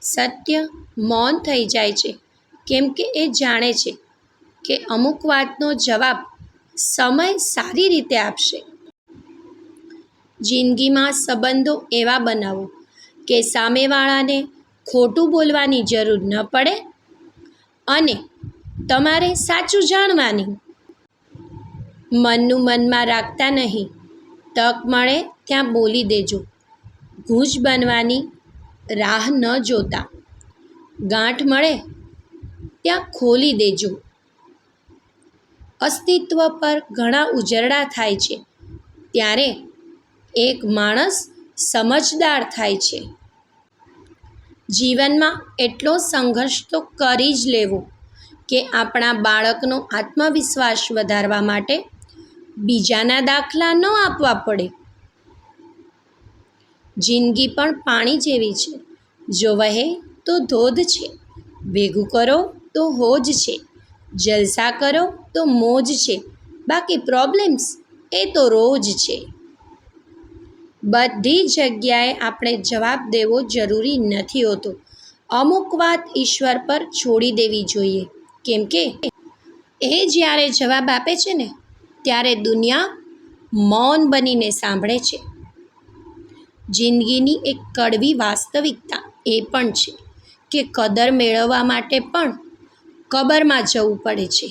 સત્ય મૌન થઈ જાય છે, કેમ કે એ જાણે છે કે અમુક વાતનો જવાબ સમય સારી રીતે આપશે. જિંદગીમાં સંબંધો એવા બનાવો કે સામેવાળાને ખોટું બોલવાની જરૂર ન પડે અને તમારે સાચું જાણવાની. મનનું મનમાં રાખતા નહીં, તક મળે ત્યાં બોલી દેજો. ગૂંચ બનવાની રાહ ન જોતા, ગાંઠ મળે ત્યાં ખોલી દેજો. અસ્તિત્વ પર ઘણા ઉજરડા થાય છે, ત્યારે એક માણસ સમજદાર થાય છે. જીવનમાં એટલો સંઘર્ષ તો કરી જ લેવો કે આપણા બાળકનો આત્મવિશ્વાસ વધારવા માટે બીજાના દાખલા ન આપવા પડે. જિંદગી પણ પાણી જેવી છે, જો વહે તો ધોધ છે, ભેગું કરો તો હોજ છે, જલસા કરો તો મોજ છે, બાકી પ્રોબ્લેમ્સ એ તો રોજ છે. બધી જગ્યાએ આપણે જવાબ દેવો જરૂરી નથી હોતો. અમુક વાત ઈશ્વર પર છોડી દેવી જોઈએ, કેમ કે એ જ્યારે જવાબ આપે છે ને, ત્યારે દુનિયા મૌન બનીને સાંભળે છે. જિંદગીની એક કડવી વાસ્તવિકતા એ પણ છે કે કદર મેળવવા માટે પણ કબરમાં જવું પડે છે.